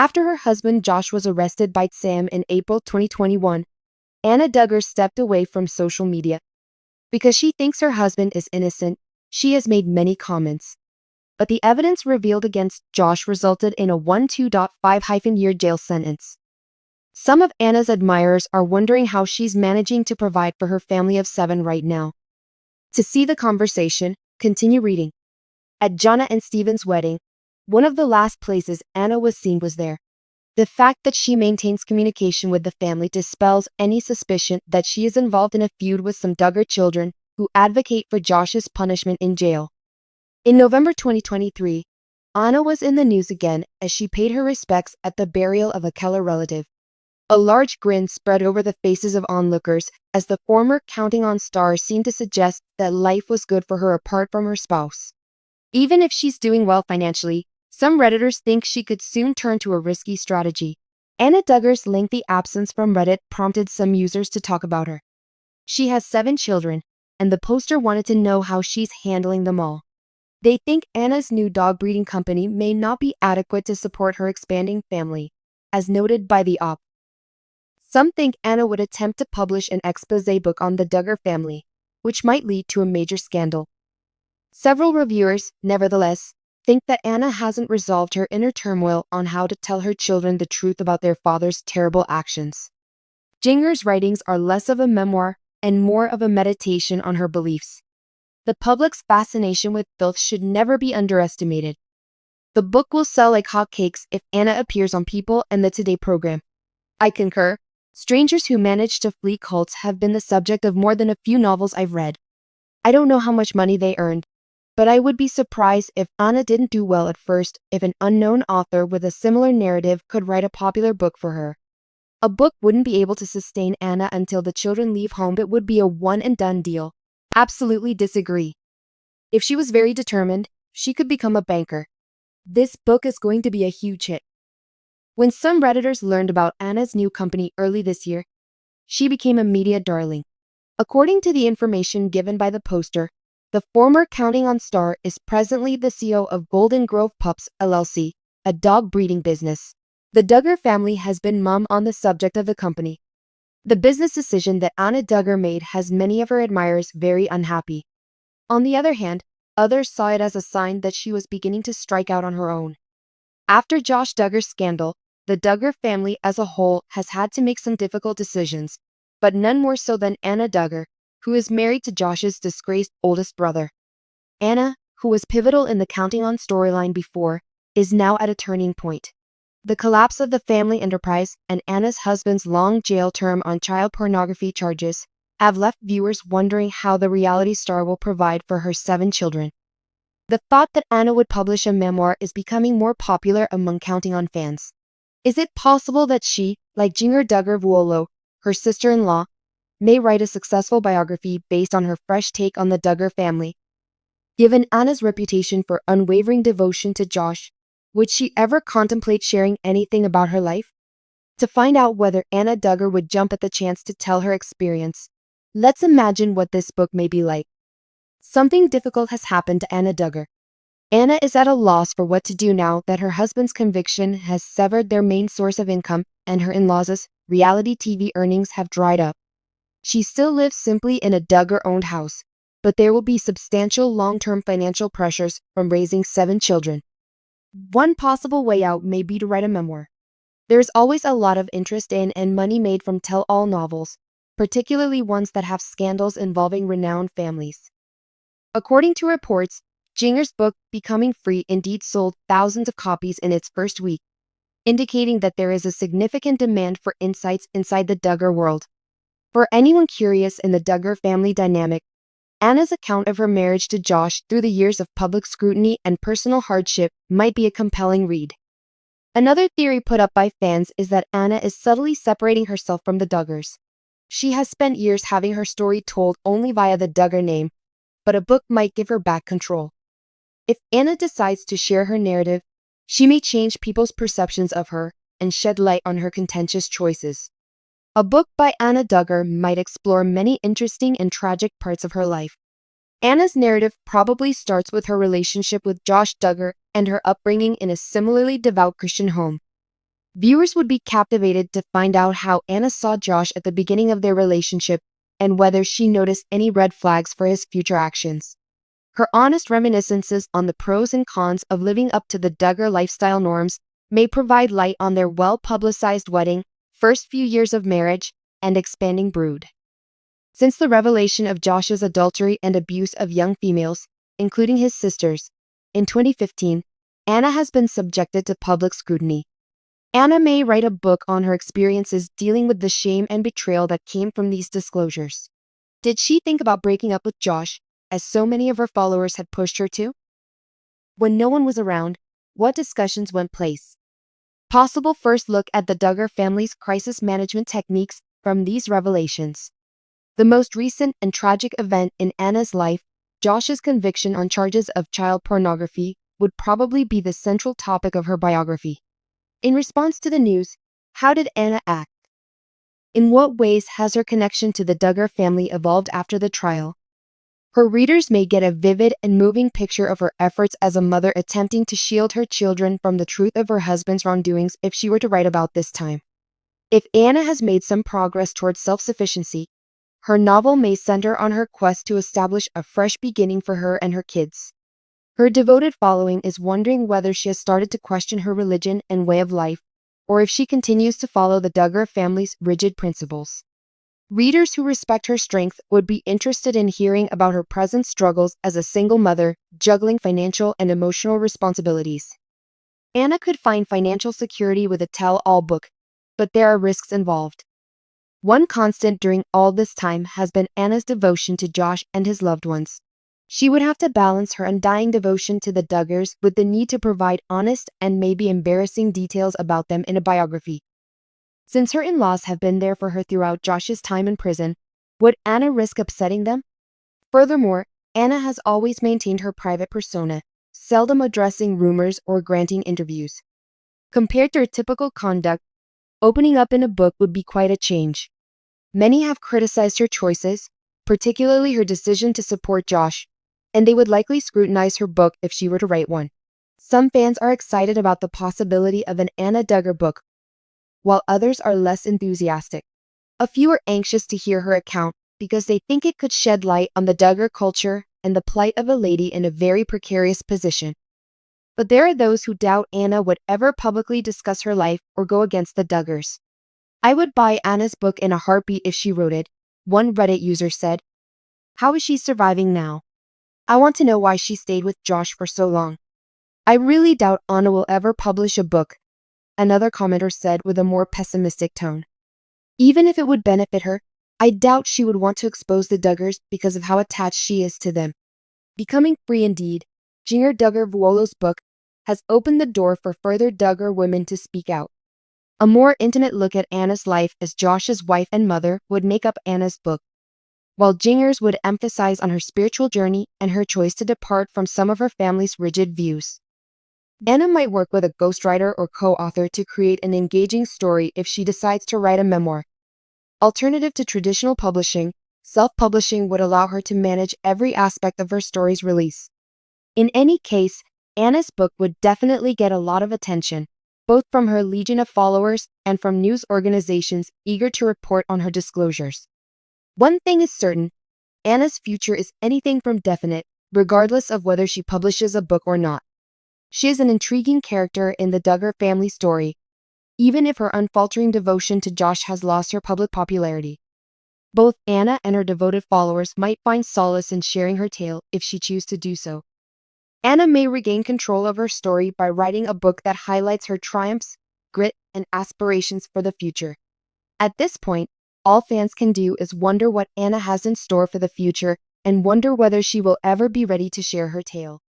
After her husband Josh was arrested by Sam in April 2021, Anna Duggar stepped away from social media. Because she thinks her husband is innocent, she has made many comments. But the evidence revealed against Josh resulted in a 12.5-year jail sentence. Some of Anna's admirers are wondering how she's managing to provide for her family of 7 right now. To see the conversation, continue reading. At Johannah and Stephen's wedding, one of the last places Anna was seen was there. The fact that she maintains communication with the family dispels any suspicion that she is involved in a feud with some Duggar children who advocate for Josh's punishment in jail. In November 2023, Anna was in the news again as she paid her respects at the burial of a Keller relative. A large grin spread over the faces of onlookers as the former Counting On star seemed to suggest that life was good for her apart from her spouse. Even if she's doing well financially, some Redditors think she could soon turn to a risky strategy. Anna Duggar's lengthy absence from Reddit prompted some users to talk about her. She has 7 children, and the poster wanted to know how she's handling them all. They think Anna's new dog breeding company may not be adequate to support her expanding family, as noted by the op. Some think Anna would attempt to publish an exposé book on the Duggar family, which might lead to a major scandal. Several reviewers, nevertheless, think that Anna hasn't resolved her inner turmoil on how to tell her children the truth about their father's terrible actions. Jinger's writings are less of a memoir and more of a meditation on her beliefs. The public's fascination with filth should never be underestimated. The book will sell like hotcakes if Anna appears on People and the Today program. I concur. Strangers who manage to flee cults have been the subject of more than a few novels I've read. I don't know how much money they earned, but I would be surprised if Anna didn't do well at first if an unknown author with a similar narrative could write a popular book for her. A book wouldn't be able to sustain Anna until the children leave home. It would be a one-and-done deal. Absolutely disagree. If she was very determined, she could become a banker. This book is going to be a huge hit. When some Redditors learned about Anna's new company early this year, she became a media darling. According to the information given by the poster, the former Counting On star is presently the CEO of Golden Grove Pups, LLC, a dog breeding business. The Duggar family has been mum on the subject of the company. The business decision that Anna Duggar made has many of her admirers very unhappy. On the other hand, others saw it as a sign that she was beginning to strike out on her own. After Josh Duggar's scandal, the Duggar family as a whole has had to make some difficult decisions, but none more so than Anna Duggar, who is married to Josh's disgraced oldest brother. Anna, who was pivotal in the Counting On storyline before, is now at a turning point. The collapse of the family enterprise and Anna's husband's long jail term on child pornography charges have left viewers wondering how the reality star will provide for her 7 children. The thought that Anna would publish a memoir is becoming more popular among Counting On fans. Is it possible that she, like Jinger Duggar Vuolo, her sister-in-law, may write a successful biography based on her fresh take on the Duggar family? Given Anna's reputation for unwavering devotion to Josh, would she ever contemplate sharing anything about her life? To find out whether Anna Duggar would jump at the chance to tell her experience, let's imagine what this book may be like. Something difficult has happened to Anna Duggar. Anna is at a loss for what to do now that her husband's conviction has severed their main source of income and her in-laws' reality TV earnings have dried up. She still lives simply in a Duggar-owned house, but there will be substantial long-term financial pressures from raising 7 children. One possible way out may be to write a memoir. There's always a lot of interest in and money made from tell-all novels, particularly ones that have scandals involving renowned families. According to reports, Jinger's book, Becoming Free, indeed sold thousands of copies in its first week, indicating that there is a significant demand for insights inside the Duggar world. For anyone curious in the Duggar family dynamic, Anna's account of her marriage to Josh through the years of public scrutiny and personal hardship might be a compelling read. Another theory put up by fans is that Anna is subtly separating herself from the Duggars. She has spent years having her story told only via the Duggar name, but a book might give her back control. If Anna decides to share her narrative, she may change people's perceptions of her and shed light on her contentious choices. A book by Anna Duggar might explore many interesting and tragic parts of her life. Anna's narrative probably starts with her relationship with Josh Duggar and her upbringing in a similarly devout Christian home. Viewers would be captivated to find out how Anna saw Josh at the beginning of their relationship and whether she noticed any red flags for his future actions. Her honest reminiscences on the pros and cons of living up to the Duggar lifestyle norms may provide light on their well-publicized wedding, first few years of marriage, and expanding brood. Since the revelation of Josh's adultery and abuse of young females, including his sisters, in 2015, Anna has been subjected to public scrutiny. Anna may write a book on her experiences dealing with the shame and betrayal that came from these disclosures. Did she think about breaking up with Josh, as so many of her followers had pushed her to? When no one was around, what discussions went place? Possible first look at the Duggar family's crisis management techniques from these revelations. The most recent and tragic event in Anna's life, Josh's conviction on charges of child pornography, would probably be the central topic of her biography. In response to the news, how did Anna act? In what ways has her connection to the Duggar family evolved after the trial? Her readers may get a vivid and moving picture of her efforts as a mother attempting to shield her children from the truth of her husband's wrongdoings if she were to write about this time. If Anna has made some progress towards self-sufficiency, her novel may center on her quest to establish a fresh beginning for her and her kids. Her devoted following is wondering whether she has started to question her religion and way of life, or if she continues to follow the Duggar family's rigid principles. Readers who respect her strength would be interested in hearing about her present struggles as a single mother, juggling financial and emotional responsibilities. Anna could find financial security with a tell-all book, but there are risks involved. One constant during all this time has been Anna's devotion to Josh and his loved ones. She would have to balance her undying devotion to the Duggars with the need to provide honest and maybe embarrassing details about them in a biography. Since her in-laws have been there for her throughout Josh's time in prison, would Anna risk upsetting them? Furthermore, Anna has always maintained her private persona, seldom addressing rumors or granting interviews. Compared to her typical conduct, opening up in a book would be quite a change. Many have criticized her choices, particularly her decision to support Josh, and they would likely scrutinize her book if she were to write one. Some fans are excited about the possibility of an Anna Duggar book, while others are less enthusiastic. A few are anxious to hear her account because they think it could shed light on the Duggar culture and the plight of a lady in a very precarious position. But there are those who doubt Anna would ever publicly discuss her life or go against the Duggars. "I would buy Anna's book in a heartbeat if she wrote it," one Reddit user said. "How is she surviving now? I want to know why she stayed with Josh for so long. I really doubt Anna will ever publish a book," another commenter said with a more pessimistic tone. "Even if it would benefit her, I doubt she would want to expose the Duggars because of how attached she is to them." Becoming Free Indeed, Jinger Duggar Vuolo's book, has opened the door for further Duggar women to speak out. A more intimate look at Anna's life as Josh's wife and mother would make up Anna's book, while Jinger's would emphasize on her spiritual journey and her choice to depart from some of her family's rigid views. Anna might work with a ghostwriter or co-author to create an engaging story if she decides to write a memoir. Alternative to traditional publishing, self-publishing would allow her to manage every aspect of her story's release. In any case, Anna's book would definitely get a lot of attention, both from her legion of followers and from news organizations eager to report on her disclosures. One thing is certain, Anna's future is anything from definite, regardless of whether she publishes a book or not. She is an intriguing character in the Duggar family story, even if her unfaltering devotion to Josh has lost her public popularity. Both Anna and her devoted followers might find solace in sharing her tale if she chooses to do so. Anna may regain control of her story by writing a book that highlights her triumphs, grit, and aspirations for the future. At this point, all fans can do is wonder what Anna has in store for the future and wonder whether she will ever be ready to share her tale.